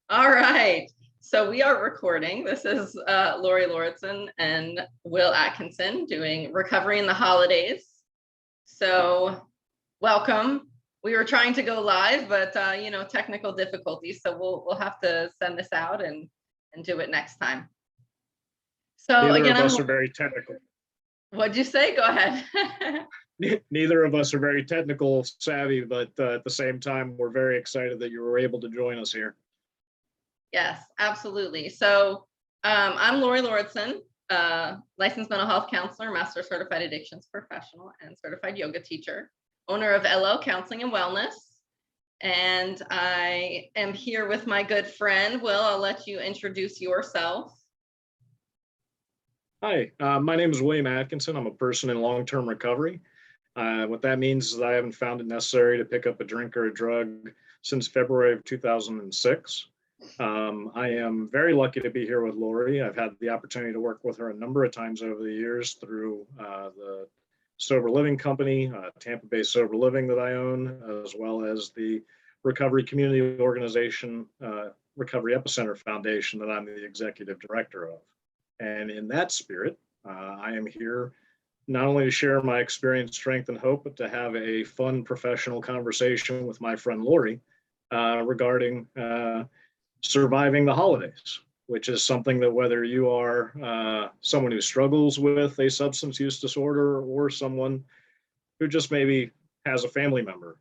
All right. So we are recording. This is Lori Lauritsen and Will Atkinson doing Recovery in the Holidays. So welcome. We were trying to go live, but technical difficulties. So we'll have to send this out and do it next time. So Neither again, of us are very technical. What'd you say? Go ahead. Neither of us are very technical savvy, but at the same time, we're very excited that you were able to join us here. Yes, absolutely. So I'm Lori Lauritsen, licensed mental health counselor, master certified addictions professional, and certified yoga teacher, owner of LO Counseling and Wellness. And I am here with my good friend, Will. I'll let you introduce yourself. Hi, my name is William Atkinson. I'm a person in long-term recovery. What that means is that I haven't found it necessary to pick up a drink or a drug since February of 2006. I am very lucky to be here with Lori. I've had the opportunity to work with her a number of times over the years through the sober living company, Tampa-based sober living that I own, as well as the recovery community organization, Recovery Epicenter Foundation, that I'm the executive director of. And in that spirit, I am here not only to share my experience, strength, and hope, but to have a fun professional conversation with my friend Lori regarding surviving the holidays, which is something that whether you are someone who struggles with a substance use disorder or someone who just maybe has a family member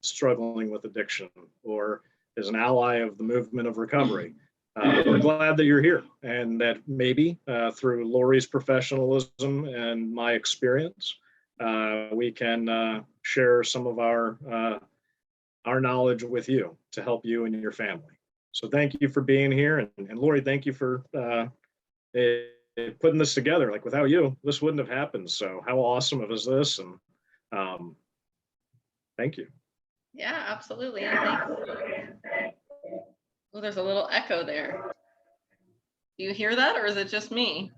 struggling with addiction or is an ally of the movement of recovery. We're glad that you're here and that maybe through Lori's professionalism and my experience, we can share some of our knowledge with you to help you and your family. So thank you for being here. And Lori, thank you for putting this together. Like without you, this wouldn't have happened. So how awesome is this? And thank you. Yeah, absolutely. And thanks. Oh, there's a little echo there. Do you hear that, or is it just me?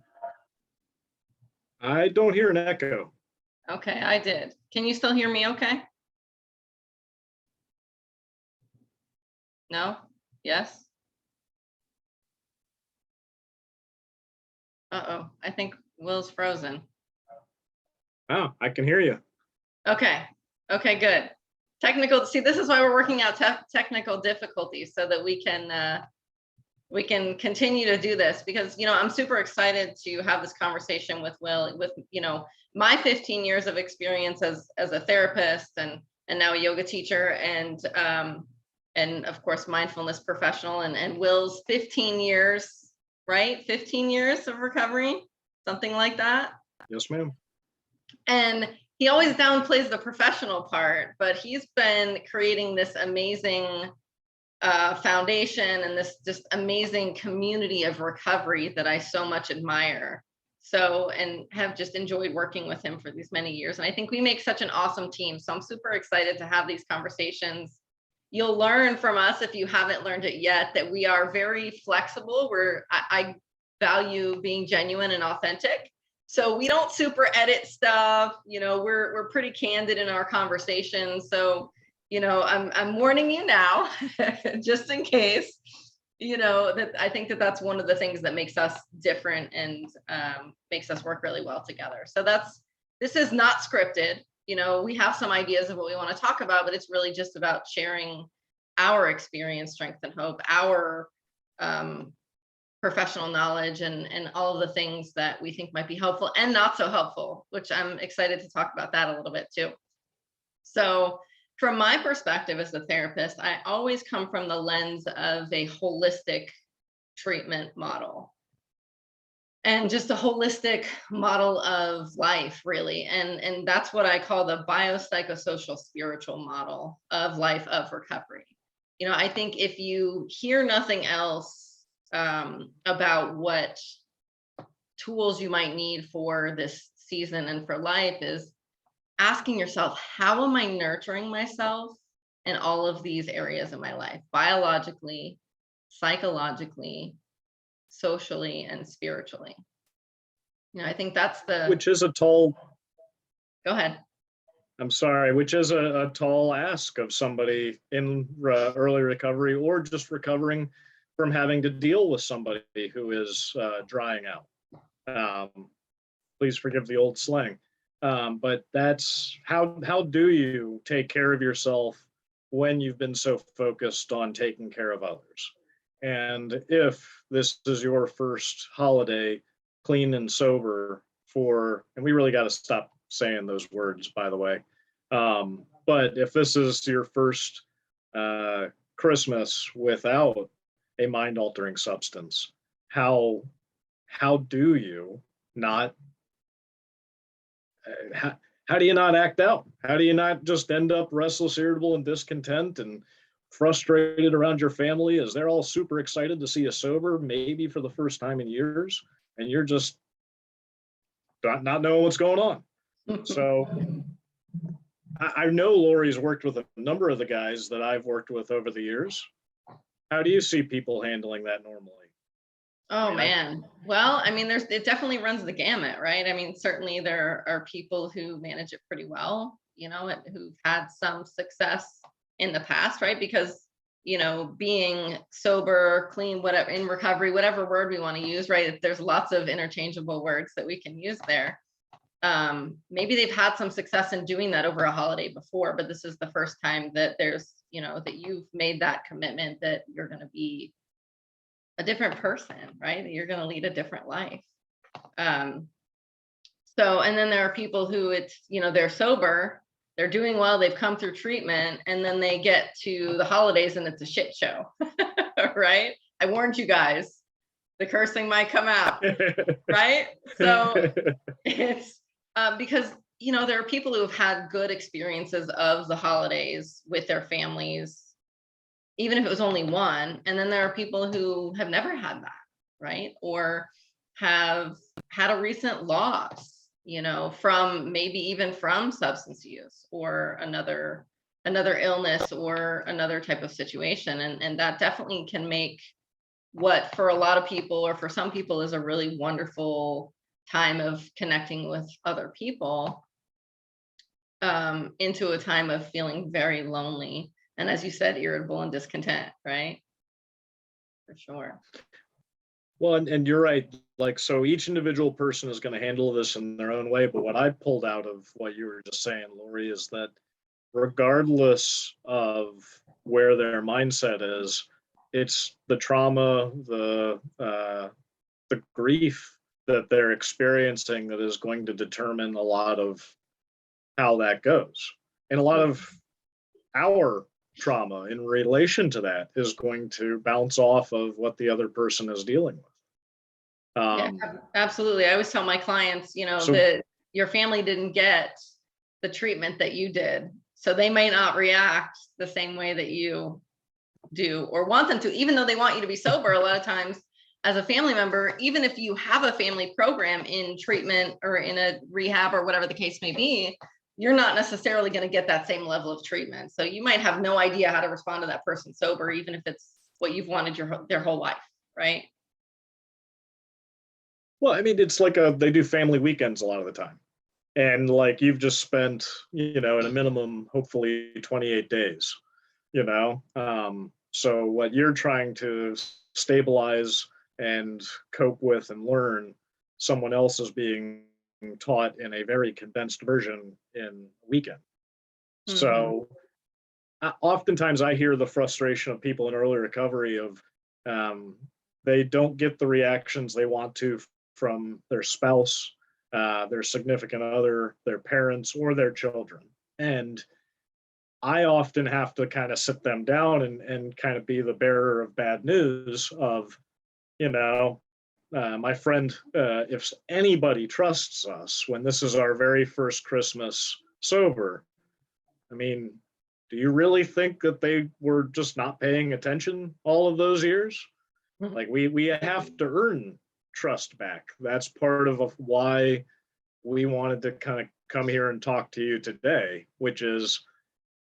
I don't hear an echo. Okay, I did. Can you still hear me okay? No? Yes? Uh-oh, I think Will's frozen. Oh, I can hear you. Okay, good. See, this is why we're working out technical difficulties so that we can continue to do this, because I'm super excited to have this conversation with Will, with my 15 years of experience as a therapist and now a yoga teacher and of course mindfulness professional, and Will's 15 years, right? 15 years of recovery, something like that. Yes, ma'am. And he always downplays the professional part, but he's been creating this amazing foundation and this just amazing community of recovery that I so much admire. So, and have just enjoyed working with him for these many years. And I think we make such an awesome team. So I'm super excited to have these conversations. You'll learn from us, if you haven't learned it yet, that we are very flexible. I value being genuine and authentic. So we don't super edit stuff. We're pretty candid in our conversations. So I'm warning you now, just in case, that I think that's one of the things that makes us different and makes us work really well together. So this is not scripted. We have some ideas of what we want to talk about, but it's really just about sharing our experience, strength, and hope, our professional knowledge, and all of the things that we think might be helpful and not so helpful, which I'm excited to talk about that a little bit too. So from my perspective as a therapist, I always come from the lens of a holistic treatment model and just a holistic model of life, really. And that's what I call the biopsychosocial spiritual model of life, of recovery. I think if you hear nothing else about what tools you might need for this season and for life, is asking yourself, how am I nurturing myself in all of these areas of my life, biologically, psychologically, socially, and spiritually? I think that's Which is a tall Go ahead. I'm sorry, which is a tall ask of somebody in early recovery or just recovering from having to deal with somebody who is drying out. Please forgive the old slang. But that's how do you take care of yourself when you've been so focused on taking care of others? And if this is your first holiday clean and sober for, and we really got to stop saying those words, by the way. But if this is your first Christmas without a mind-altering substance, how do you not how do you not act out? How do you not just end up restless, irritable, and discontent and frustrated around your family as they're all super excited to see you sober, maybe for the first time in years, and you're just not knowing what's going on? So I know Lori's worked with a number of the guys that I've worked with over the years. How do you see people handling that normally? Oh man. Well, I mean, it definitely runs the gamut, right? I mean, certainly there are people who manage it pretty well, and who've had some success in the past, right? Because, being sober, clean, whatever, in recovery, whatever word we want to use, right? There's lots of interchangeable words that we can use there. Maybe they've had some success in doing that over a holiday before, but this is the first time that there's, that you've made that commitment that you're going to be a different person, right? That you're going to lead a different life. So, and then there are people who they're sober, they're doing well, they've come through treatment, and then they get to the holidays and it's a shit show, right? I warned you guys, the cursing might come out, right? So it's because, there are people who have had good experiences of the holidays with their families, even if it was only one. And then there are people who have never had that, right? Or have had a recent loss, from maybe even from substance use or another illness or another type of situation. And that definitely can make what for a lot of people, or for some people, is a really wonderful time of connecting with other people, into a time of feeling very lonely. And as you said, irritable and discontent, right? For sure. Well, and you're right. Like, so each individual person is going to handle this in their own way. But what I pulled out of what you were just saying, Lori, is that regardless of where their mindset is, it's the trauma, the grief that they're experiencing that is going to determine a lot of how that goes. And a lot of our trauma in relation to that is going to bounce off of what the other person is dealing with. Yeah, absolutely. I always tell my clients, So- that your family didn't get the treatment that you did, so they may not react the same way that you do or want them to, even though they want you to be sober. A lot of times as a family member, even if you have a family program in treatment or in a rehab or whatever the case may be, you're not necessarily going to get that same level of treatment. So you might have no idea how to respond to that person sober, even if it's what you've wanted their whole life, right? Well, I mean, it's like they do family weekends a lot of the time. And like you've just spent, in a minimum, hopefully 28 days, So what you're trying to stabilize and cope with and learn, someone else is being taught in a very condensed version in a weekend. Mm-hmm. So oftentimes I hear the frustration of people in early recovery of they don't get the reactions they want to from their spouse, their significant other, their parents, or their children. And I often have to kind of sit them down and kind of be the bearer of bad news of, my friend, if anybody trusts us when this is our very first Christmas sober, I mean, do you really think that they were just not paying attention all of those years? Like we have to earn trust back. That's part of why we wanted to kind of come here and talk to you today, which is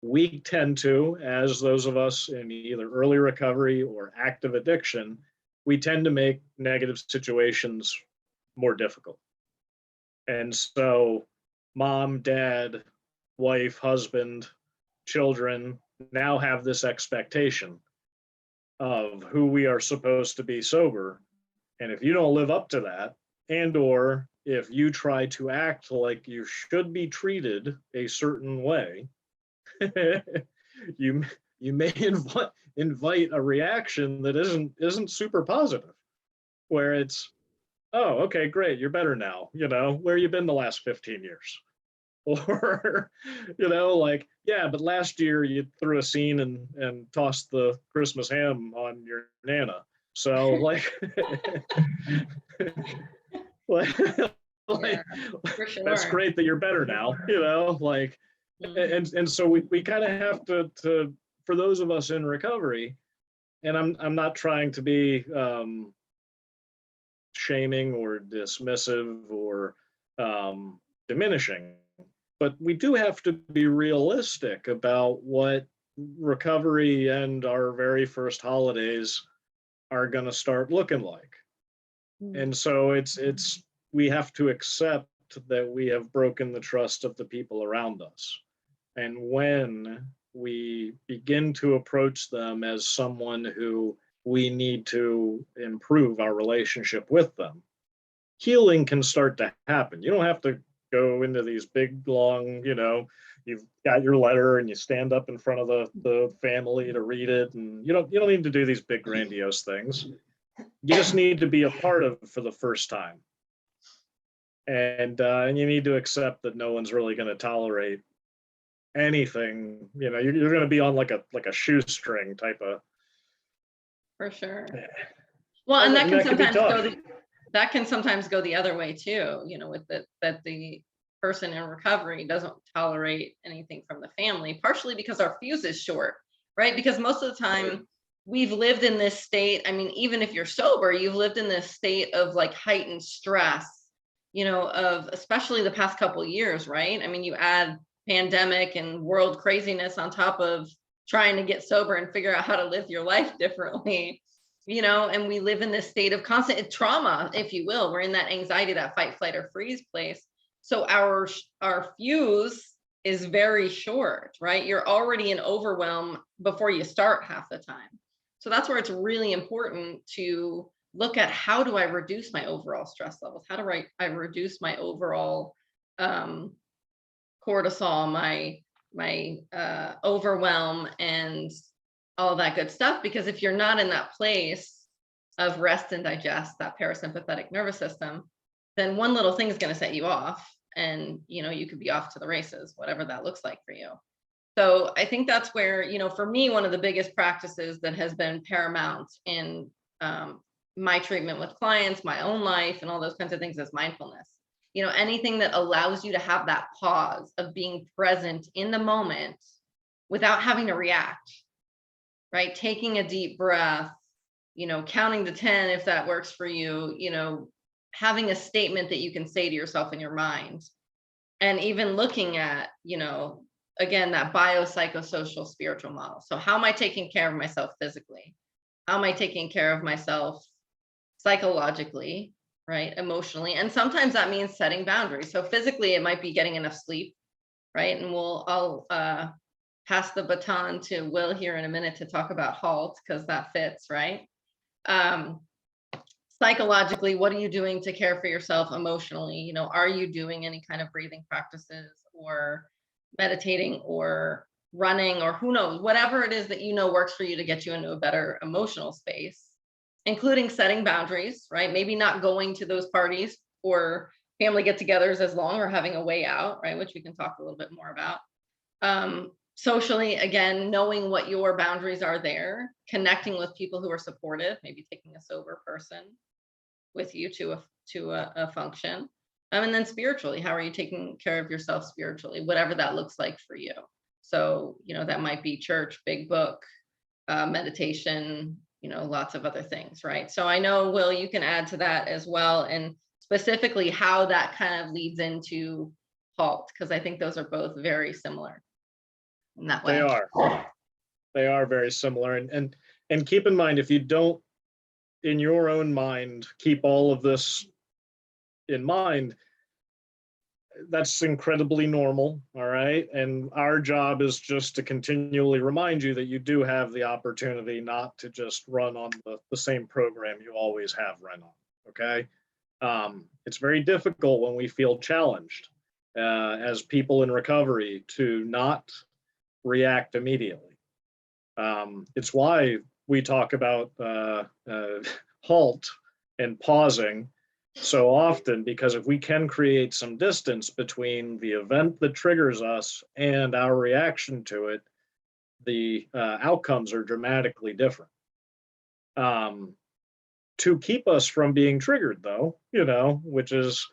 we tend to, as those of us in either early recovery or active addiction, we tend to make negative situations more difficult. And so mom, dad, wife, husband, children now have this expectation of who we are supposed to be sober. And if you don't live up to that, and or if you try to act like you should be treated a certain way, you you may invite a reaction that isn't super positive, where it's, oh, okay, great, you're better now. Where you been the last 15 years? Or, like, yeah, but last year you threw a scene and tossed the Christmas ham on your Nana. So like, like, Yeah, like for that's sure. great that you're better now, like, Mhm. and so we kind of have to, for those of us in recovery, and I'm not trying to be shaming or dismissive or diminishing, but we do have to be realistic about what recovery and our very first holidays are going to start looking like. Mm. And so it's we have to accept that we have broken the trust of the people around us. And when we begin to approach them as someone who we need to improve our relationship with them, healing can start to happen. You don't have to go into these big, long, you've got your letter and you stand up in front of the family to read it. And you don't need to do these big, grandiose things. You just need to be a part of it for the first time. And you need to accept that no one's really going to tolerate anything. You're going to be on like a shoestring type of. For sure. Well, and And that can be tough. that can sometimes go the other way too, with that the person in recovery doesn't tolerate anything from the family, partially because our fuse is short, right? Because most of the time we've lived in this state. I mean, even if you're sober, you've lived in this state of like heightened stress, of especially the past couple of years, right? I mean, you add pandemic and world craziness on top of trying to get sober and figure out how to live your life differently, and we live in this state of constant trauma, if you will. We're in that anxiety, that fight, flight, or freeze place. So our fuse is very short, right? You're already in overwhelm before you start half the time. So that's where it's really important to look at, how do I reduce my overall stress levels? How do I reduce my overall um, cortisol, my overwhelm, and all that good stuff? Because if you're not in that place of rest and digest, that parasympathetic nervous system, then one little thing is going to set you off, and you could be off to the races, whatever that looks like for you. So I think that's where, for me, one of the biggest practices that has been paramount in my treatment with clients, my own life, and all those kinds of things is mindfulness. Anything that allows you to have that pause of being present in the moment without having to react, right? Taking a deep breath, counting to 10 if that works for you, having a statement that you can say to yourself in your mind, and even looking at, again, that biopsychosocial spiritual model. So how am I taking care of myself physically? How am I taking care of myself psychologically, right? Emotionally. And sometimes that means setting boundaries. So physically, it might be getting enough sleep, right? And I'll pass the baton to Will here in a minute to talk about HALT, because that fits, right? Psychologically, what are you doing to care for yourself emotionally? Are you doing any kind of breathing practices, or meditating, or running, or who knows, whatever it is that works for you to get you into a better emotional space, including setting boundaries, right? Maybe not going to those parties or family get-togethers as long, or having a way out, right? Which we can talk a little bit more about. Socially, again, knowing what your boundaries are there, connecting with people who are supportive, maybe taking a sober person with you to a function. And then spiritually, how are you taking care of yourself spiritually, whatever that looks like for you? So, that might be church, big book, meditation, lots of other things, right? So I know, Will, you can add to that as well, and specifically how that kind of leads into HALT, because I think those are both very similar in that They way. are very similar. And keep in mind, if you don't, in your own mind, keep all of this in mind, that's incredibly normal. All right. And our job is just to continually remind you that you do have the opportunity not to just run on the same program you always have run on. Okay. It's very difficult when we feel challenged as people in recovery to not react immediately. It's why we talk about HALT and pausing so often, because if we can create some distance between the event that triggers us and our reaction to it, the outcomes are dramatically different. To keep us from being triggered, though, which is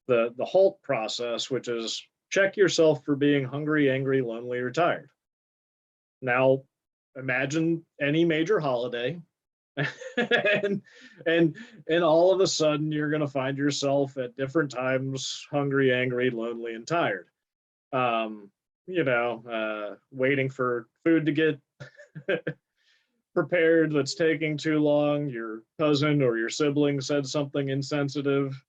the HALT process, which is check yourself for being hungry, angry, lonely, or tired. Now, imagine any major holiday, and and all of a sudden you're going to find yourself at different times hungry, angry, lonely, and tired. Waiting for food to get prepared that's taking too long. Your cousin or your sibling said something insensitive.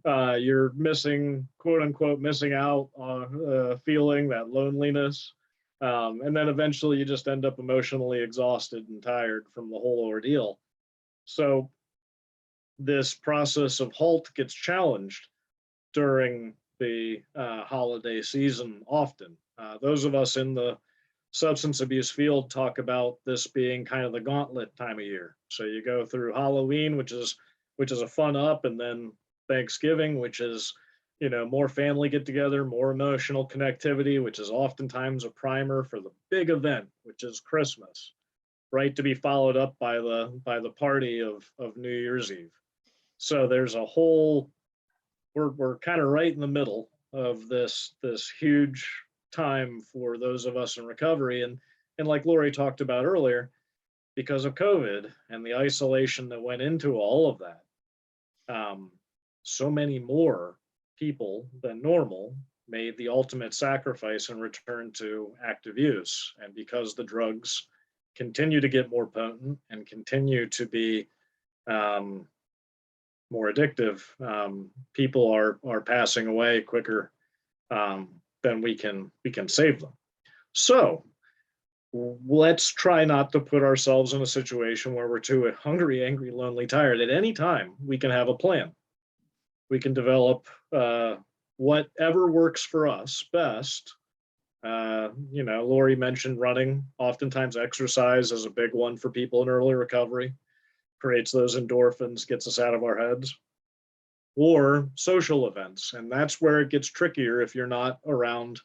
You're missing, quote unquote, missing out on feeling that loneliness. And then eventually you just end up emotionally exhausted and tired from the whole ordeal. So this process of HALT gets challenged during the holiday season often. Those of us in the substance abuse field talk about this being kind of the gauntlet time of year. So you go through Halloween, which is a fun up, and then Thanksgiving, which is more family get together, more emotional connectivity, which is oftentimes a primer for the big event, which is Christmas, right? To be followed up by the party of New Year's Eve. So there's a whole, we're kind of right in the middle of this huge time for those of us in recovery. And like Lori talked about earlier, because of COVID and the isolation that went into all of that, so many more people than normal made the ultimate sacrifice and returned to active use. And because the drugs continue to get more potent and continue to be more addictive, people are passing away quicker than we can save them. So let's try not to put ourselves in a situation where we're too hungry, angry, lonely, tired. At any time, we can have a plan. We can develop whatever works for us best. Lori mentioned running. Oftentimes exercise is a big one for people in early recovery, creates those endorphins, gets us out of our heads. Or social events. And that's where it gets trickier if you're not around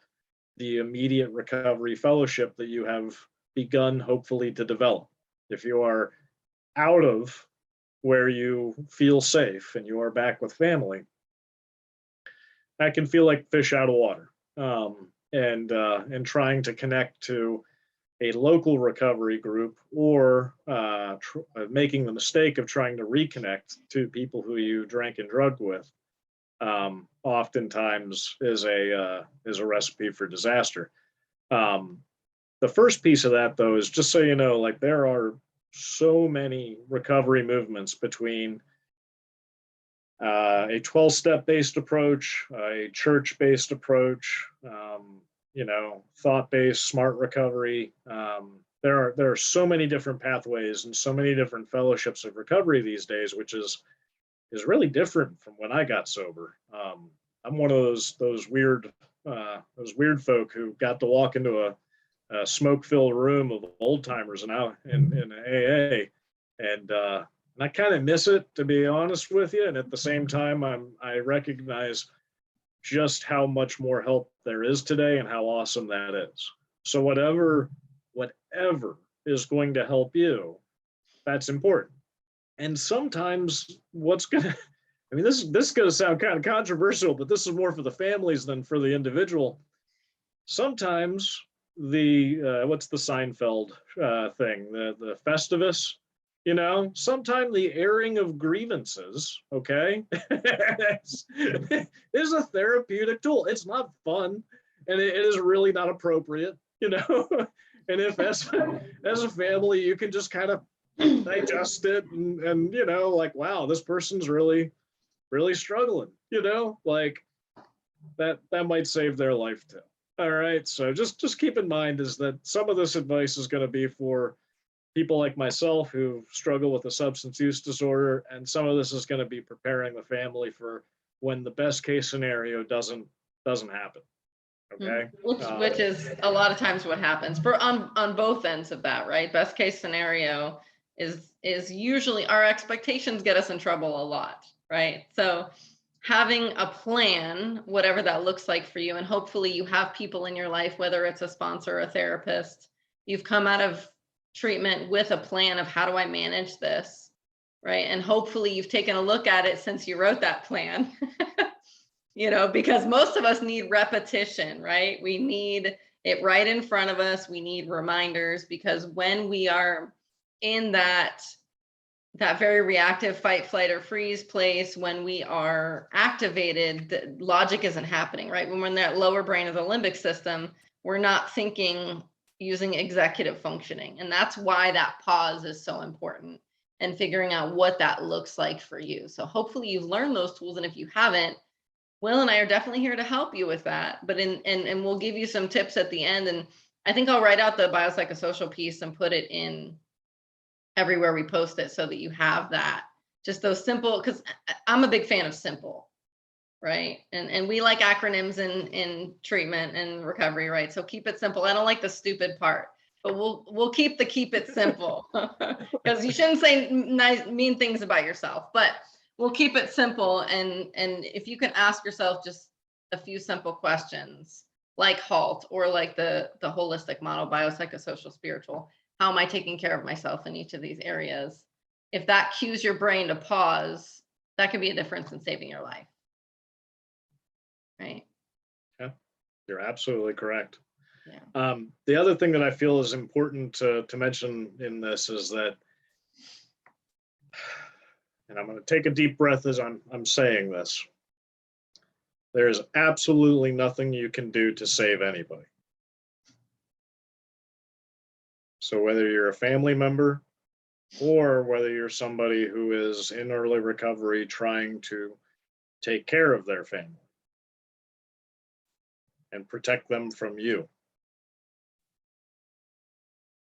the immediate recovery fellowship that you have begun, hopefully, to develop. If you are out of where you feel safe and you are back with family, that can feel like fish out of water. And trying to connect to a local recovery group or making the mistake of trying to reconnect to people who you drank and drugged with oftentimes is a recipe for disaster. The first piece of that, though, is just so you know, like there are so many recovery movements between a 12-step based approach, a church-based approach, thought-based, smart recovery. There are so many different pathways and so many different fellowships of recovery these days, which is really different from when I got sober. I'm one of those weird folk who got to walk into a smoke-filled room of old timers now in AA, and I kind of miss it, to be honest with you. And at the same time, I recognize just how much more help there is today and how awesome that is. So whatever is going to help you, that's important. And sometimes this is going to sound kind of controversial, but this is more for the families than for the individual. Sometimes what's the Seinfeld thing, the Festivus, sometimes the airing of grievances, okay, is a therapeutic tool. It's not fun, and it is really not appropriate, and if as a family you can just kind of digest it and like, wow, this person's really really struggling, like that might save their life too. All right. So just keep in mind is that some of this advice is going to be for people like myself who struggle with a substance use disorder, and some of this is going to be preparing the family for when the best case scenario doesn't happen. Okay. Which is a lot of times what happens for on both ends of that, right? Best case scenario is usually our expectations get us in trouble a lot, right? So having a plan, whatever that looks like for you, and hopefully you have people in your life, whether it's a sponsor or a therapist, you've come out of treatment with a plan of how do I manage this, right? And hopefully you've taken a look at it since you wrote that plan. Because most of us need repetition, right? We need it right in front of us. We need reminders, because when we are in that very reactive fight, flight, or freeze place, when we are activated, the logic isn't happening, right? When we're in that lower brain of the limbic system, we're not thinking using executive functioning. And that's why that pause is so important, and figuring out what that looks like for you. So hopefully you've learned those tools. And if you haven't, Will and I are definitely here to help you with that. But and we'll give you some tips at the end. And I think I'll write out the biopsychosocial piece and put it in everywhere we post it, so that you have that. Just those simple, because I'm a big fan of simple, right? And we like acronyms in treatment and recovery, right? So keep it simple. I don't like the stupid part, but we'll keep it simple, because you shouldn't say nice mean things about yourself, but we'll keep it simple. And if you can ask yourself just a few simple questions, like HALT, or like the holistic model, biopsychosocial, spiritual, how am I taking care of myself in each of these areas? If that cues your brain to pause, that could be a difference in saving your life. Right? Yeah, you're absolutely correct. Yeah. The other thing that I feel is important to mention in this is that, and I'm going to take a deep breath as I'm saying this, there is absolutely nothing you can do to save anybody. So whether you're a family member or whether you're somebody who is in early recovery trying to take care of their family and protect them from you,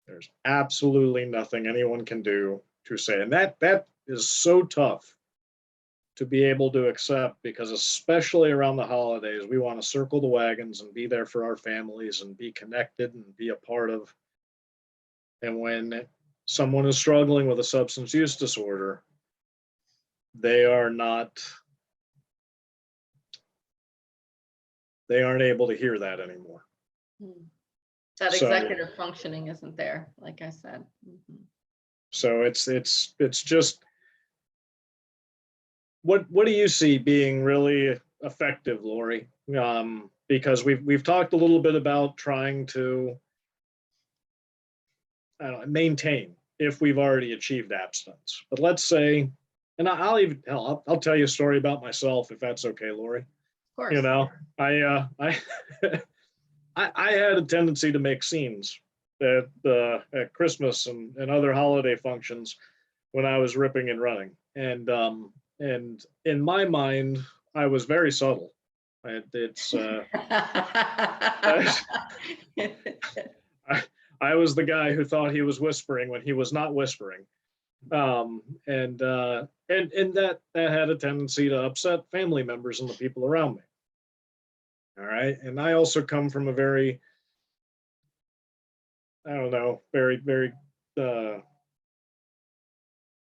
there's absolutely nothing anyone can do to say. And that is so tough to be able to accept, because especially around the holidays, we want to circle the wagons and be there for our families and be connected and be a part of. And when someone is struggling with a substance use disorder, they aren't able to hear that anymore. That executive functioning isn't there, like I said. So it's just, what do you see being really effective, Lori? Because we've talked a little bit about trying to maintain if we've already achieved abstinence. But let's say, and I'll tell you a story about myself, if that's okay, Lori. Of course. I had a tendency to make scenes at Christmas and other holiday functions when I was ripping and running. And in my mind, I was very subtle. I was the guy who thought he was whispering when he was not whispering. And that had a tendency to upset family members and the people around me. All right. And I also come from a very, very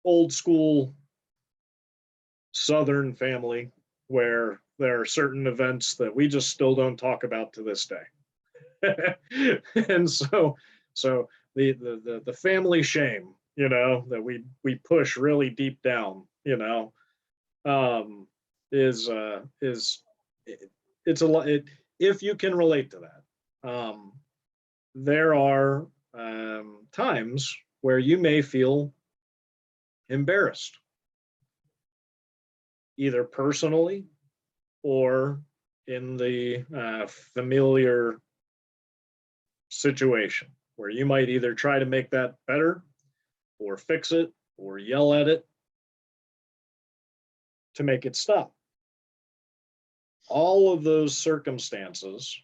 old school Southern family, where there are certain events that we just still don't talk about to this day. And so the family shame, that we push really deep down, is it's a lot. If you can relate to that, there are times where you may feel embarrassed, either personally or in the familiar situation, where you might either try to make that better or fix it or yell at it. to make it stop. All of those circumstances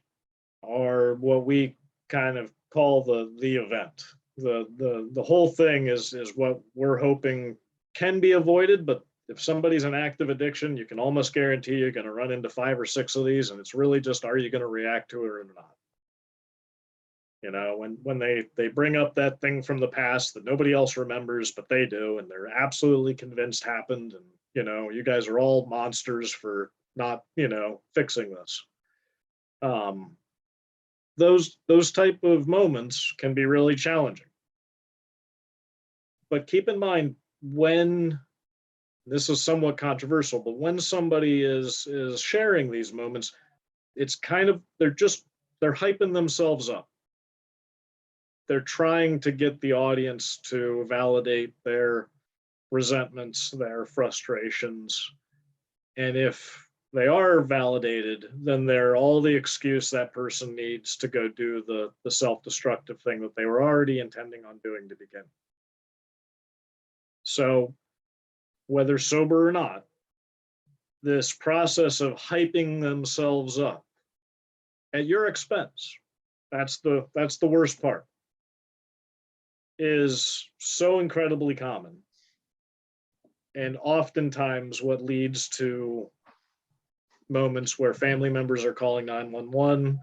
are what we kind of call the event. The whole thing is what we're hoping can be avoided, but if somebody's in active addiction, you can almost guarantee you're going to run into 5 or 6 of these, and it's really just, are you going to react to it or not? You know, when they bring up that thing from the past that nobody else remembers, but they do, and they're absolutely convinced happened, and you know, you guys are all monsters for not, you know, fixing this. Those type of moments can be really challenging. But keep in mind, when this is somewhat controversial, but when somebody is sharing these moments, it's kind of, they're hyping themselves up. They're trying to get the audience to validate their resentments, their frustrations. And if they are validated, then they're all the excuse that person needs to go do the self-destructive thing that they were already intending on doing to begin. So whether sober or not, this process of hyping themselves up at your expense, that's the worst part, is so incredibly common. And oftentimes what leads to moments where family members are calling 911,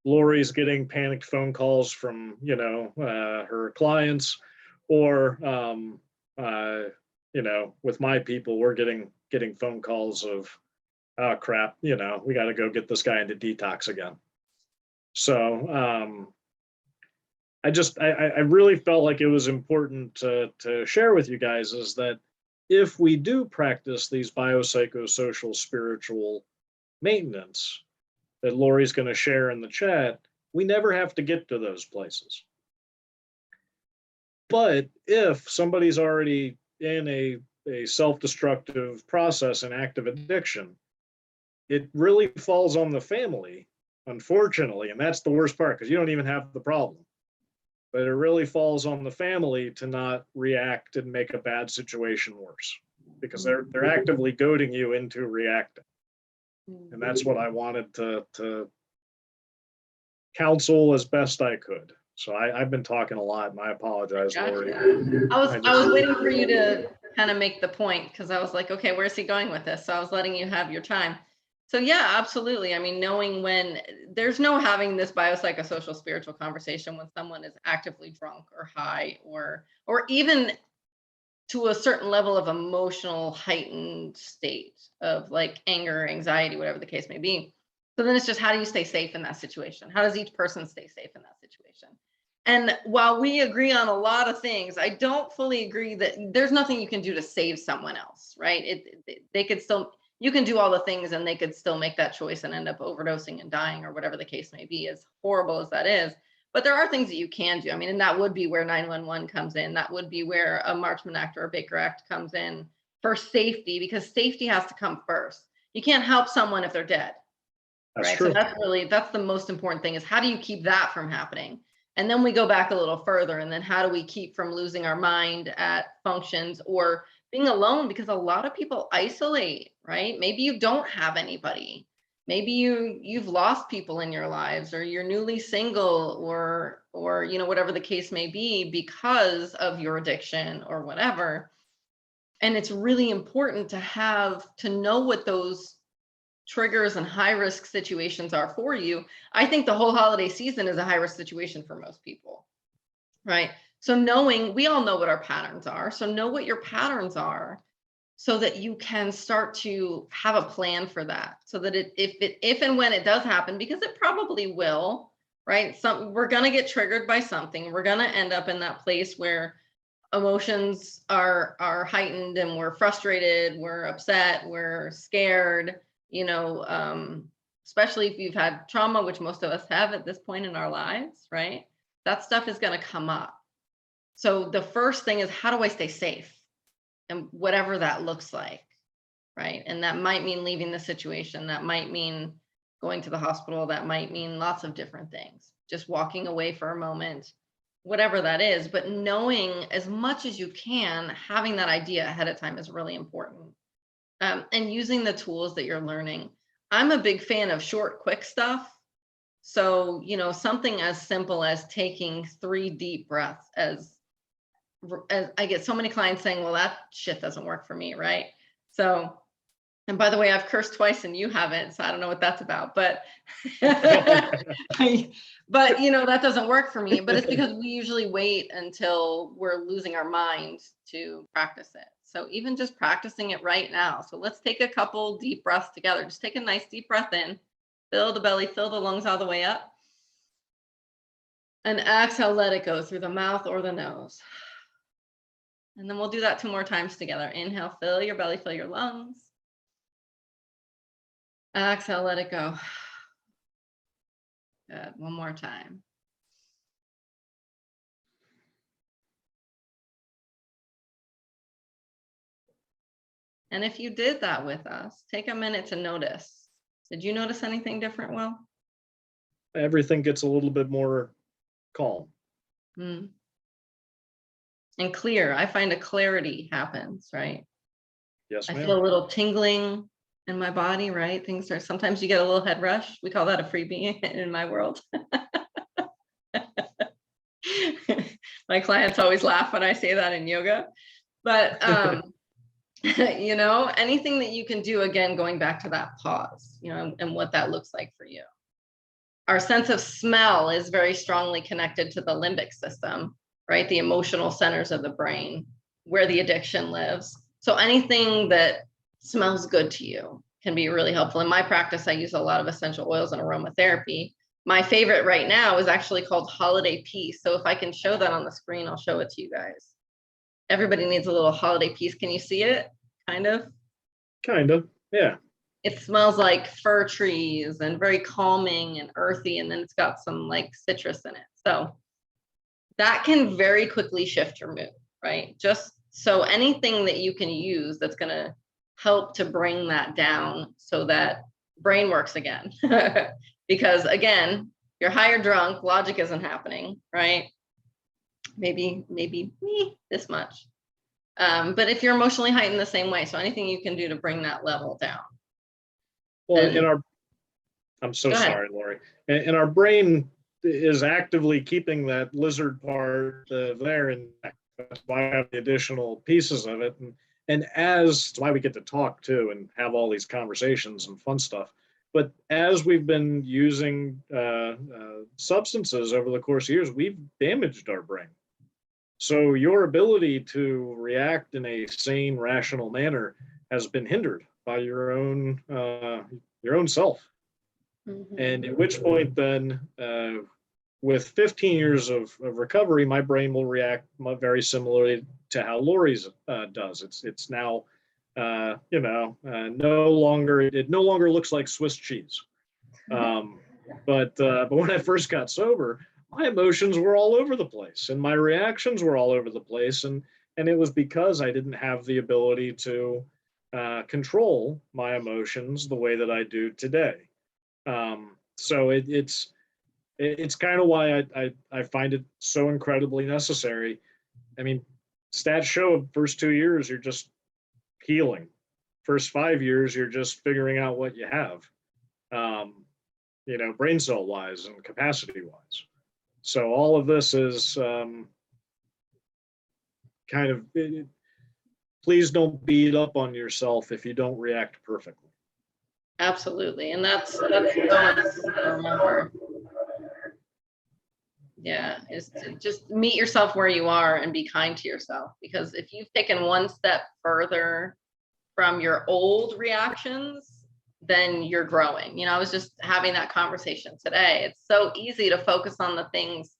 Lori's getting panicked phone calls from, you know, her clients, or you know, with my people, we're getting phone calls of, oh crap, you know, we got to go get this guy into detox again. So I really felt like it was important to share with you guys is that if we do practice these biopsychosocial spiritual maintenance that Lori's going to share in the chat, we never have to get to those places. But if somebody's already in a self-destructive process and active addiction, it really falls on the family, unfortunately, and that's the worst part because you don't even have the problem. But it really falls on the family to not react and make a bad situation worse because they're actively goading you into reacting. And that's what I wanted to counsel as best I could. So I've been talking a lot, and I apologize, Gotcha. Lori. I was waiting for you to kind of make the point because I was like, okay, where's he going with this? So I was letting you have your time. So yeah, absolutely. I mean, knowing when there's no having this biopsychosocial spiritual conversation when someone is actively drunk or high or even to a certain level of emotional heightened state of like anger, anxiety, whatever the case may be. So then it's just, how do you stay safe in that situation? How does each person stay safe in that situation? And while we agree on a lot of things, I don't fully agree that there's nothing you can do to save someone else, right? They could still, you can do all the things and they could still make that choice and end up overdosing and dying or whatever the case may be, as horrible as that is. But there are things that you can do. I mean, and that would be where 911 comes in. That would be where a Marchman Act or a Baker Act comes in for safety, because safety has to come first. You can't help someone if they're dead. That's right. true. So that's the most important thing, is how do you keep that from happening? And then we go back a little further, and then how do we keep from losing our mind at functions or being alone? Because a lot of people isolate, right? Maybe you don't have anybody. Maybe you've lost people in your lives, or you're newly single, or you know, whatever the case may be, because of your addiction or whatever. And it's really important to know what those triggers and high risk situations are for you. I think the whole holiday season is a high risk situation for most people, right? So we all know what our patterns are. So know what your patterns are so that you can start to have a plan for that. So that if and when it does happen, because it probably will, right? We're going to get triggered by something. We're going to end up in that place where emotions are heightened and we're frustrated, we're upset, we're scared, you know, especially if you've had trauma, which most of us have at this point in our lives, right? That stuff is going to come up. So the first thing is, how do I stay safe? And whatever that looks like, right? And that might mean leaving the situation. That might mean going to the hospital. That might mean lots of different things. Just walking away for a moment, whatever that is. But knowing as much as you can, having that idea ahead of time is really important. and using the tools that you're learning. I'm a big fan of short, quick stuff. So, something as simple as taking 3 deep breaths, as I get so many clients saying, well, that shit doesn't work for me, right? So, and by the way, I've cursed twice and you haven't, so I don't know what that's about, but but that doesn't work for me. But it's because we usually wait until we're losing our mind to practice it. So even just practicing it right now. So let's take a couple deep breaths together. Just take a nice deep breath in, fill the belly, fill the lungs all the way up. And exhale, let it go through the mouth or the nose. And then we'll do that 2 more times together. Inhale, fill your belly, fill your lungs. Exhale, let it go. Good. One more time. And if you did that with us, take a minute to notice. Did you notice anything different, Will? Everything gets a little bit more calm. And clear. I find a clarity happens, right? Yes, ma'am. I feel a little tingling in my body, right? Things are, sometimes you get a little head rush. We call that a freebie in my world. My clients always laugh when I say that in yoga. But anything that you can do, again, going back to that pause, and what that looks like for you. Our sense of smell is very strongly connected to the limbic system, right? The emotional centers of the brain where the addiction lives. So anything that smells good to you can be really helpful. In my practice, I use a lot of essential oils and aromatherapy. My favorite right now is actually called Holiday Peace. So if I can show that on the screen, I'll show it to you guys. Everybody needs a little holiday peace. Can you see it? Kind of? Kind of, yeah. It smells like fir trees and very calming and earthy. And then it's got some like citrus in it. So that can very quickly shift your mood, right? Just so anything that you can use that's going to help to bring that down so that brain works again. Because again, you're high or drunk, logic isn't happening, right? Maybe this much. But if you're emotionally heightened the same way, so anything you can do to bring that level down. Well, I'm so sorry, Lori. And our brain is actively keeping that lizard part there, and that's why I have the additional pieces of it. And it's why we get to talk too and have all these conversations and fun stuff. But as we've been using substances over the course of years, we've damaged our brain. So your ability to react in a sane, rational manner has been hindered by your own self. Mm-hmm. And at which point then, with 15 years of recovery, my brain will react very similarly to how Lori's does. It's now, no longer looks like Swiss cheese. But when I first got sober, my emotions were all over the place and my reactions were all over the place. And it was because I didn't have the ability to control my emotions the way that I do today. So it's kind of why I find it so incredibly necessary. I mean, stats show first 2 years, you're just healing. First 5 years, you're just figuring out what you have, brain cell wise and capacity wise. So all of this is please don't beat up on yourself if you don't react perfectly. Absolutely. And that's so important to remember. Yeah, is to just meet yourself where you are and be kind to yourself. Because if you've taken one step further from your old reactions, then you're growing. I was just having that conversation today. It's so easy to focus on the things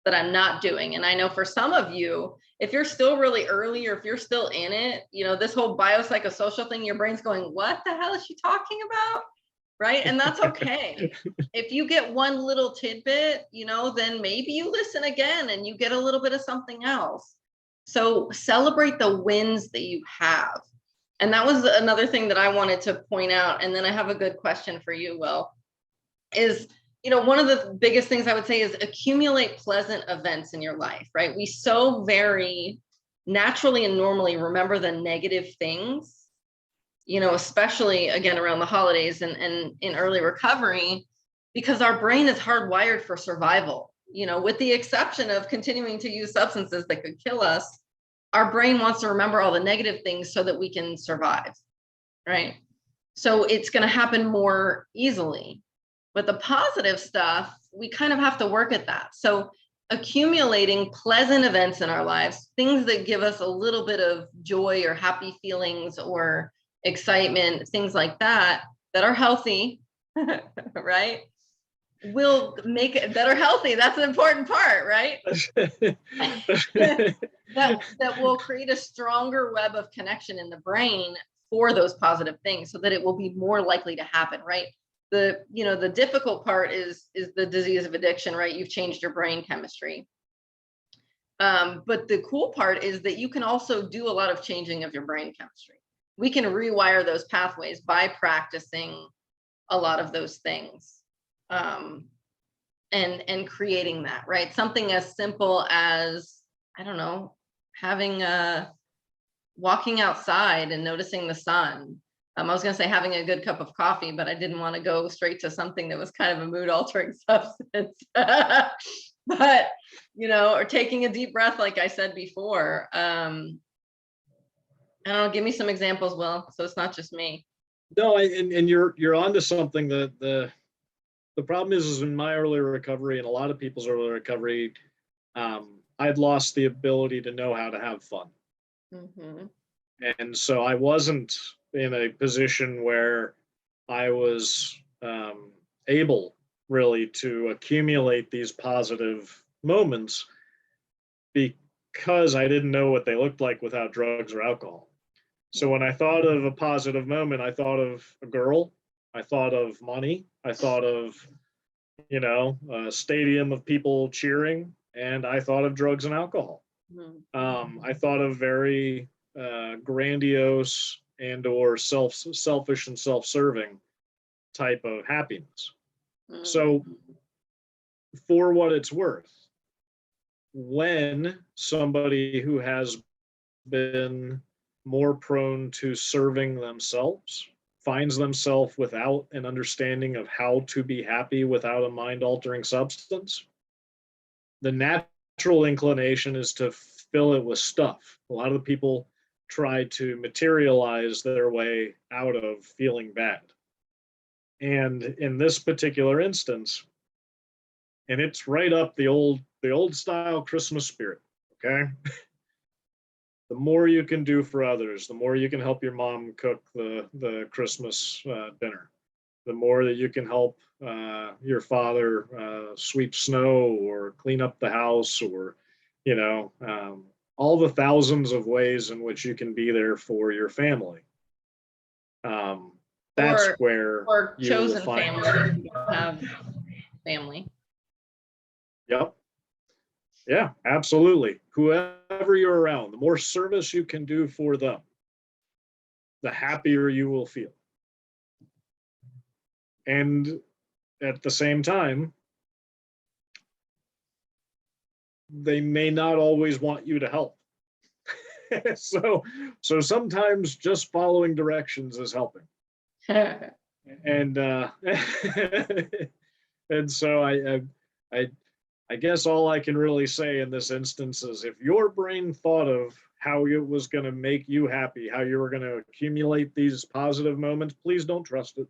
that I'm not doing. And I know for some of you, if you're still really early or if you're still in it, this whole biopsychosocial thing, your brain's going, what the hell is she talking about? Right. And that's okay. If you get one little tidbit, then maybe you listen again and you get a little bit of something else. So celebrate the wins that you have. And that was another thing that I wanted to point out. And then I have a good question for you, Will, is, one of the biggest things I would say is accumulate pleasant events in your life, right? We so very naturally and normally remember the negative things. especially again around the holidays and in early recovery, because our brain is hardwired for survival. With the exception of continuing to use substances that could kill us, our brain wants to remember all the negative things so that we can survive, right? So it's going to happen more easily. But the positive stuff, we kind of have to work at that. So accumulating pleasant events in our lives, things that give us a little bit of joy or happy feelings or excitement, things like that are healthy, right? Will make it that are healthy. That's an important part, right? that will create a stronger web of connection in the brain for those positive things so that it will be more likely to happen, right? The difficult part is the disease of addiction, right? You've changed your brain chemistry. But the cool part is that you can also do a lot of changing of your brain chemistry. We can rewire those pathways by practicing a lot of those things, and creating that, right? Something as simple as, I don't know, walking outside and noticing the sun. I was going to say having a good cup of coffee, but I didn't want to go straight to something that was kind of a mood altering substance. But, or taking a deep breath, like I said before. I don't know, give me some examples, Will, so it's not just me. No, and you're onto something. The problem is in my early recovery and a lot of people's early recovery, I'd lost the ability to know how to have fun. Mm-hmm. And so I wasn't in a position where I was able really to accumulate these positive moments because I didn't know what they looked like without drugs or alcohol. So when I thought of a positive moment, I thought of a girl, I thought of money, I thought of, a stadium of people cheering, and I thought of drugs and alcohol. Mm-hmm. I thought of very grandiose and or selfish and self-serving type of happiness. Mm-hmm. So for what it's worth, when somebody who has been more prone to serving themselves finds themselves without an understanding of how to be happy without a mind-altering substance, the natural inclination is to fill it with stuff. A lot of the people try to materialize their way out of feeling bad. And in this particular instance, and it's right up the old style Christmas spirit, okay? The more you can do for others, the more you can help your mom cook the Christmas dinner, the more that you can help your father sweep snow or clean up the house, or, all the thousands of ways in which you can be there for your family. That's where you chosen will find family. You don't have family. Yep. Yeah, absolutely. Whoever you're around, the more service you can do for them, the happier you will feel. And at the same time, they may not always want you to help. So sometimes just following directions is helping. And and so I guess all I can really say in this instance is if your brain thought of how it was going to make you happy, how you were going to accumulate these positive moments, please don't trust it.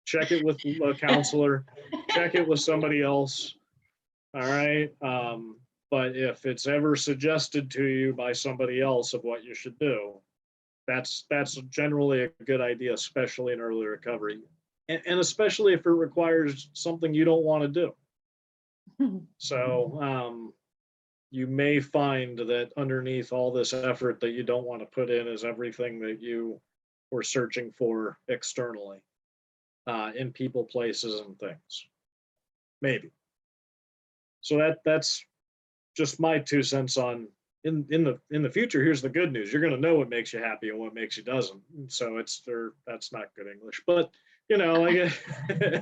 Check it with a counselor, check it with somebody else. All right. But if it's ever suggested to you by somebody else of what you should do, that's generally a good idea, especially in early recovery. And especially if it requires something you don't want to do. So you may find that underneath all this effort that you don't want to put in is everything that you were searching for externally, in people, places, and things. Maybe. So that's just my 2 cents on in the future. Here's the good news: you're going to know what makes you happy and what makes you doesn't. So that's not good English, but I guess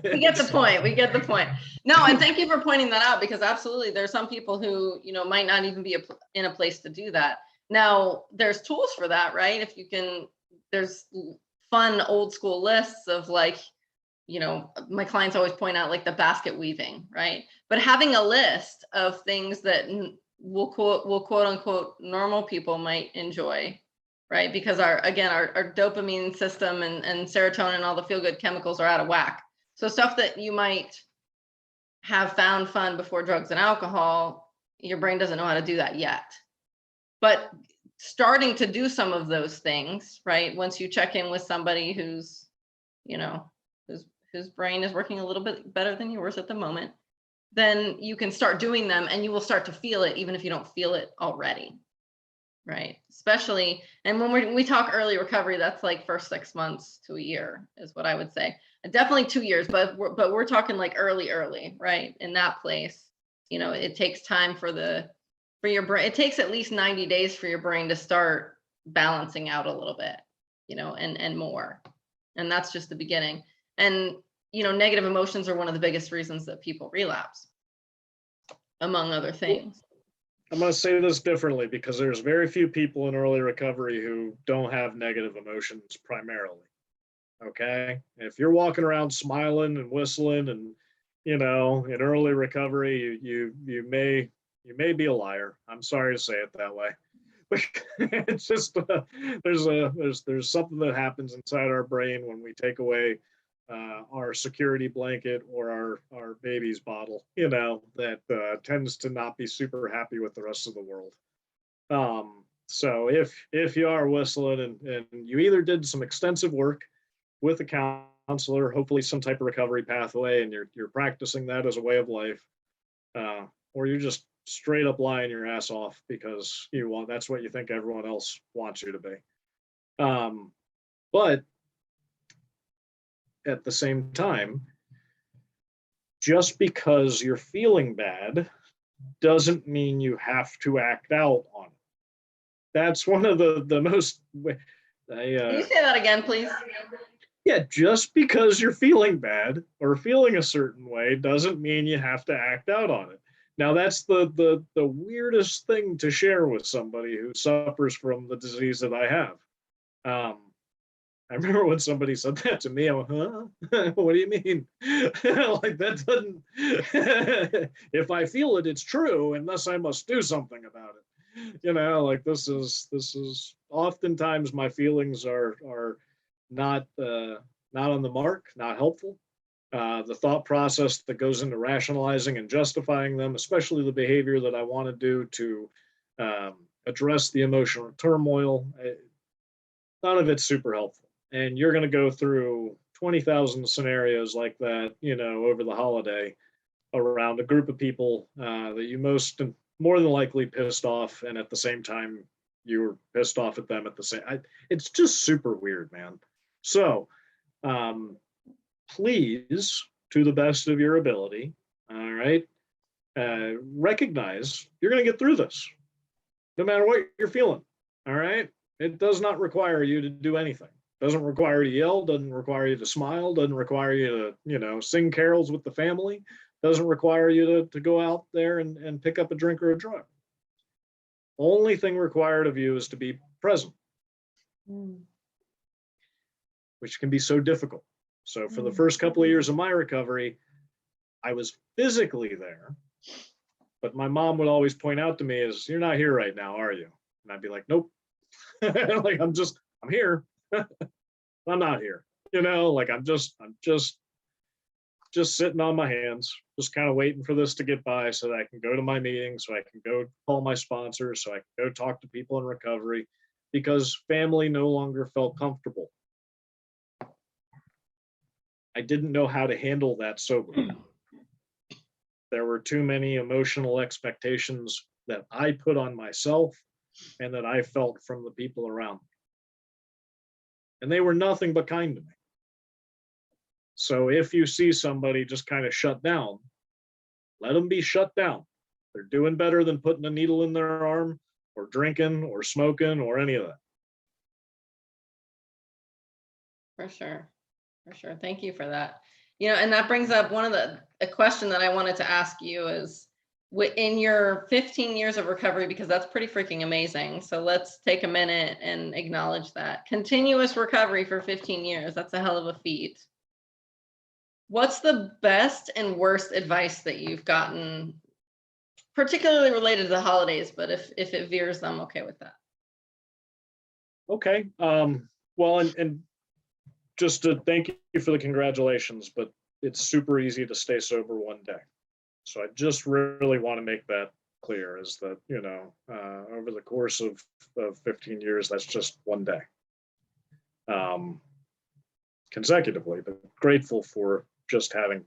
we get the point. We get the point. No, and thank you for pointing that out, because absolutely, there's some people who might not even be in a place to do that. Now, there's tools for that, right? If you can, there's fun old school lists of like, you know, my clients always point out like the basket weaving, right? But having a list of things that will quote unquote normal people might enjoy, right? Because our dopamine system and serotonin and all the feel good chemicals are out of whack. So stuff that you might have found fun before drugs and alcohol, your brain doesn't know how to do that yet. But starting to do some of those things, right? Once you check in with somebody who's, you know, whose brain is working a little bit better than yours at the moment, then you can start doing them and you will start to feel it, even if you don't feel it already, right? Especially, and when we talk early recovery, that's like first 6 months to a year is what I would say. Definitely 2 years, but we're talking like early, right? In that place, you know, it takes time for your brain. It takes at least 90 days for your brain to start balancing out a little bit, you know, and more. And that's just the beginning. And, you know, negative emotions are one of the biggest reasons that people relapse, among other things. I'm going to say this differently because there's very few people in early recovery who don't have negative emotions primarily. Okay. If you're walking around smiling and whistling and, you know, in early recovery, you may be a liar. I'm sorry to say it that way. It's just there's something that happens inside our brain when we take away our security blanket or our baby's bottle, you know, that tends to not be super happy with the rest of the world. So if you are whistling and you either did some extensive work with a counselor, hopefully some type of recovery pathway, and you're practicing that as a way of life, or you're just straight up lying your ass off because that's what you think everyone else wants you to be. But at the same time, just because you're feeling bad doesn't mean you have to act out on it. That's one of the most. Can you say that again, please? Yeah, just because you're feeling bad or feeling a certain way doesn't mean you have to act out on it. Now, that's the weirdest thing to share with somebody who suffers from the disease that I have. I remember when somebody said that to me, I went, huh? What do you mean? Like that doesn't, if I feel it, it's true, and thus I must do something about it. You know, like this is oftentimes my feelings are not on the mark, not helpful. The thought process that goes into rationalizing and justifying them, especially the behavior that I want to do to address the emotional turmoil, none of it's super helpful. And you're going to go through 20,000 scenarios like that, you know, over the holiday around a group of people that you more than likely pissed off, and at the same time you were pissed off at them at the same. It's just super weird, man. So please, to the best of your ability, all right, recognize you're going to get through this, no matter what you're feeling. All right. It does not require you to do anything. Doesn't require you to yell, doesn't require you to smile, doesn't require you to, you know, sing carols with the family, doesn't require you to go out there and pick up a drink or a drug. Only thing required of you is to be present, which can be so difficult. So for the first couple of years of my recovery, I was physically there, but my mom would always point out to me is, you're not here right now, are you? And I'd be like, nope. Like I'm here. I'm not here. You know, like I'm just sitting on my hands, just kind of waiting for this to get by so that I can go to my meetings, so I can go call my sponsors, so I can go talk to people in recovery, because family no longer felt comfortable. I didn't know how to handle that soberly. There were too many emotional expectations that I put on myself and that I felt from the people around me. And they were nothing but kind to me. So if you see somebody just kind of shut down, let them be shut down. They're doing better than putting a needle in their arm or drinking or smoking or any of that. For sure. For sure. Thank you for that. You know, and that brings up a question that I wanted to ask you is, in your 15 years of recovery, because that's pretty freaking amazing. So let's take a minute and acknowledge that. Continuous recovery for 15 years. That's a hell of a feat. What's the best and worst advice that you've gotten, particularly related to the holidays, but if it veers, I'm okay with that. Okay. Well, and just to thank you for the congratulations, but it's super easy to stay sober one day. So I just really want to make that clear, is that, over the course of 15 years, that's just one day. Consecutively, but grateful for just having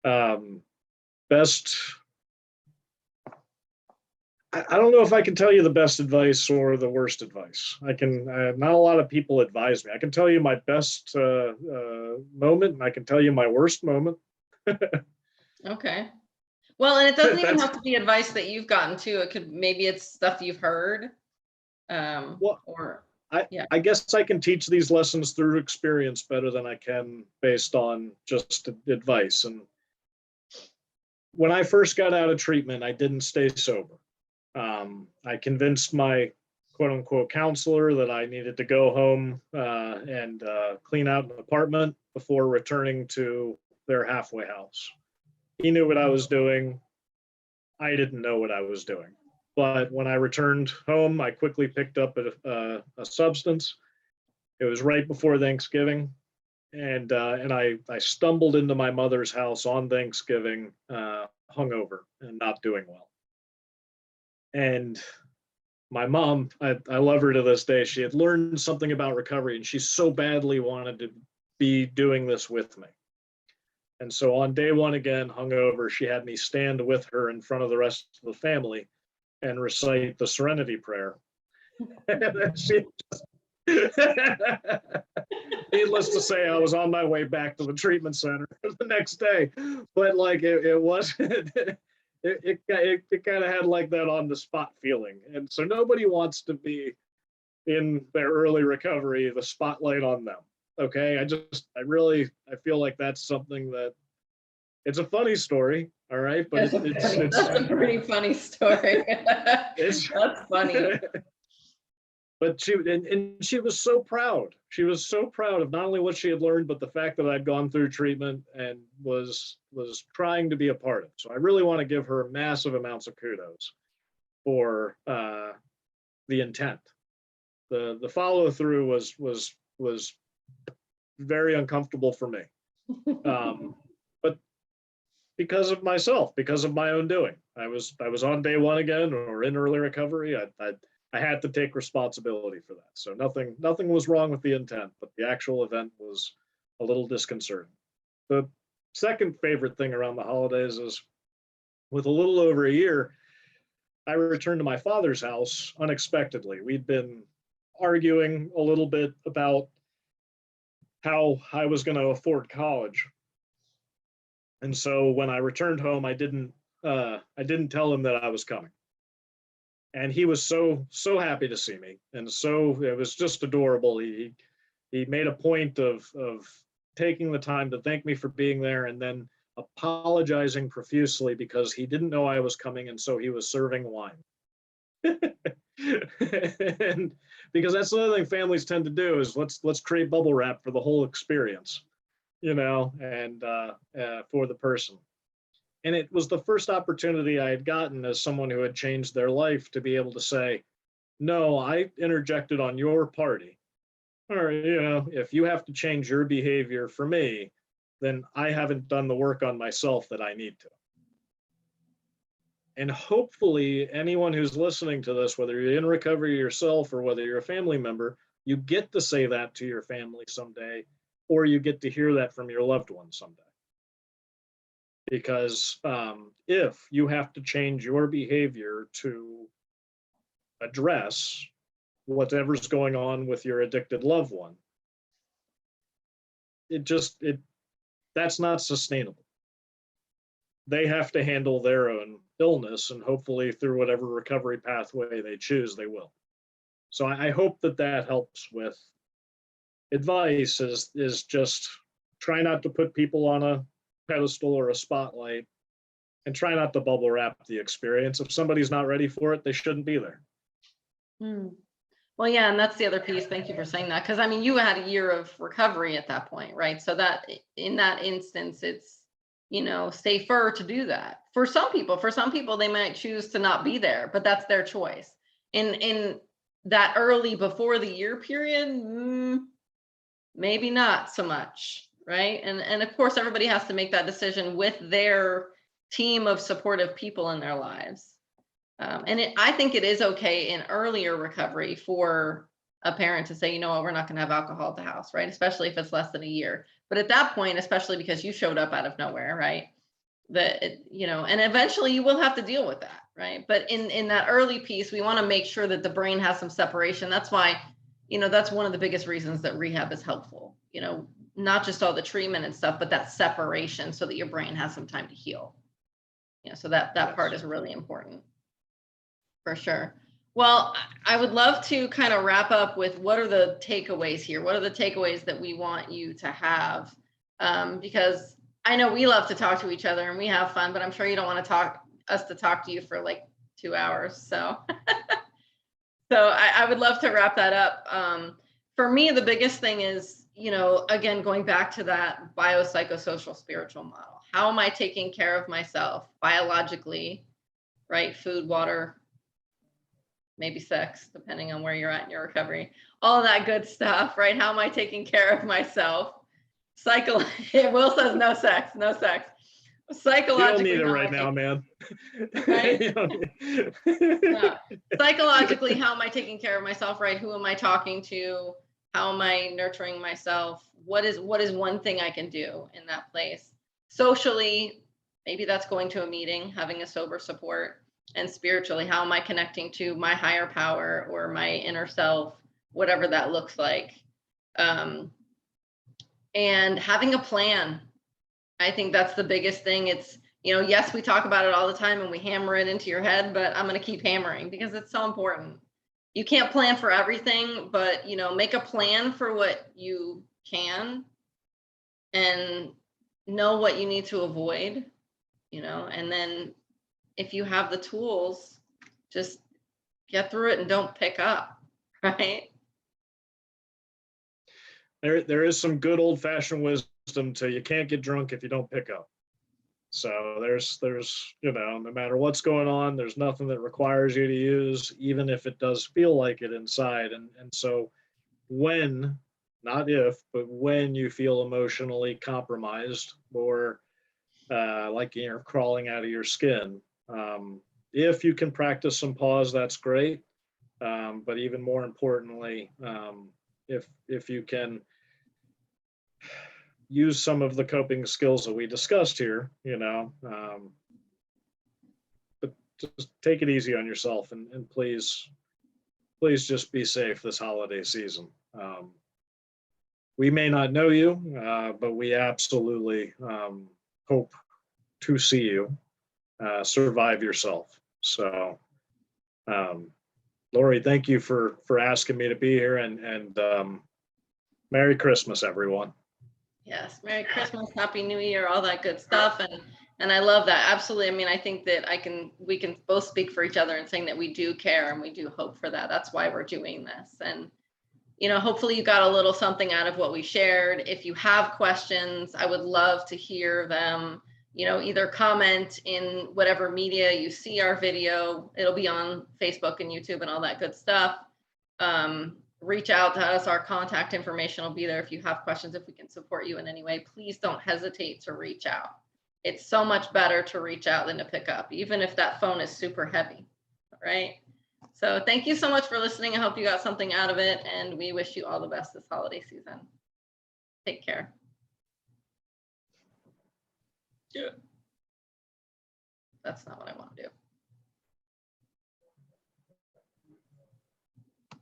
that. Best, I don't know if I can tell you the best advice or the worst advice. I can, not a lot of people advise me. I can tell you my best moment, and I can tell you my worst moment. Okay. Well, and it doesn't even That's, have to be advice that you've gotten too. It could, maybe it's stuff you've heard. well, Or yeah. I guess I can teach these lessons through experience better than I can based on just advice. And when I first got out of treatment, I didn't stay sober. I convinced my quote unquote counselor that I needed to go home and clean out an apartment before returning to their halfway house. He knew what I was doing. I didn't know what I was doing. But when I returned home, I quickly picked up a substance. It was right before Thanksgiving. And I stumbled into my mother's house on Thanksgiving, hungover and not doing well. And my mom, I love her to this day. She had learned something about recovery, and she so badly wanted to be doing this with me. And so on day one, again, hungover, she had me stand with her in front of the rest of the family and recite the Serenity Prayer. She needless to say, I was on my way back to the treatment center the next day. But like it wasn't, it kind of had like that on the spot feeling. And so nobody wants to be in their early recovery, the spotlight on them. Okay. I feel like that's something that, it's a funny story. All right. But That's a pretty funny story. It's That's funny. But she was so proud. She was so proud of not only what she had learned, but the fact that I'd gone through treatment and was trying to be a part of. So I really want to give her massive amounts of kudos for the intent. The follow through was very uncomfortable for me, but because of myself, because of my own doing. I was on day one again, or in early recovery. I had to take responsibility for that. So nothing was wrong with the intent, but the actual event was a little disconcerting. The second favorite thing around the holidays is, with a little over a year, I returned to my father's house unexpectedly. We'd been arguing a little bit about how I was going to afford college. And so when I returned home, I didn't tell him that I was coming. And he was so happy to see me, and so it was just adorable. He made a point of taking the time to thank me for being there, and then apologizing profusely because he didn't know I was coming, and so he was serving wine. And because that's the other thing families tend to do, is let's create bubble wrap for the whole experience, and for the person. And it was the first opportunity I had gotten as someone who had changed their life to be able to say, no, I interjected on your party. Or, if you have to change your behavior for me, then I haven't done the work on myself that I need to. And hopefully anyone who's listening to this, whether you're in recovery yourself or whether you're a family member, you get to say that to your family someday, or you get to hear that from your loved one someday. Because if you have to change your behavior to address whatever's going on with your addicted loved one, that's not sustainable. They have to handle their own illness, and hopefully through whatever recovery pathway they choose, they will. So I hope that helps with advice, is just try not to put people on a pedestal or a spotlight. and try not to bubble wrap the experience. If somebody's not ready for it, they shouldn't be there. Well, yeah, and that's the other piece. Thank you for saying that. Because I mean, you had a year of recovery at that point, right? So that in that instance, it's, you know, safer to do that. For some people, they might choose to not be there, but that's their choice. In that early before the year period, maybe not so much, right? And of course, everybody has to make that decision with their team of supportive people in their lives. I think it is okay in earlier recovery for a parent to say, you know what, we're not going to have alcohol at the house, right? Especially if it's less than a year. But at that point, especially because you showed up out of nowhere, right? You know, and eventually you will have to deal with that, right? But in that early piece, we want to make sure that the brain has some separation. That's why, you know, that's one of the biggest reasons that rehab is helpful. You know, not just all the treatment and stuff, but that separation so that your brain has some time to heal. You know, so that part is really important. For sure. Well, I would love to kind of wrap up with what are the takeaways here? What are the takeaways that we want you to have? Because I know we love to talk to each other and we have fun, but I'm sure you don't want to talk to you for like 2 hours. So, I would love to wrap that up. For me, the biggest thing is, you know, again, going back to that biopsychosocial spiritual model. How am I taking care of myself biologically, right? Food, water, maybe sex, depending on where you're at in your recovery, all that good stuff, right? How am I taking care of myself? Will says no sex, no sex. Psychologically, you don't need it right now, man. Right? No. Psychologically, how am I taking care of myself, right? Who am I talking to? How am I nurturing myself? What is one thing I can do in that place? Socially, maybe that's going to a meeting, having a sober support. And spiritually, how am I connecting to my higher power or my inner self, whatever that looks like? And having a plan. I think that's the biggest thing. It's, you know, yes, we talk about it all the time and we hammer it into your head, but I'm going to keep hammering because it's so important. You can't plan for everything, but, you know, make a plan for what you can and know what you need to avoid, you know, and then if you have the tools, just get through it and don't pick up, right? There is some good old fashioned wisdom to you can't get drunk if you don't pick up. So there's, you know, no matter what's going on, there's nothing that requires you to use, even if it does feel like it inside. And so when, not if, but when you feel emotionally compromised or like you're crawling out of your skin, if you can practice some pause, that's great. But even more importantly, if you can use some of the coping skills that we discussed here, you know, but just take it easy on yourself and please just be safe this holiday season. We may not know you, but we absolutely hope to see you survive yourself. So, Lori, thank you for asking me to be here, and Merry Christmas, everyone. Yes, Merry Christmas, Happy New Year, all that good stuff. And I love that. Absolutely. I mean, I think that we can both speak for each other in saying that we do care and we do hope for that. That's why we're doing this. And, you know, hopefully you got a little something out of what we shared. If you have questions, I would love to hear them. You know, either comment in whatever media you see our video. It'll be on Facebook and YouTube and all that good stuff. Reach out to us. Our contact information will be there if you have questions, if we can support you in any way. Please don't hesitate to reach out. It's so much better to reach out than to pick up, even if that phone is super heavy, right? So thank you so much for listening. I hope you got something out of it, and we wish you all the best this holiday season. Take care. Yeah. That's not what I want to do.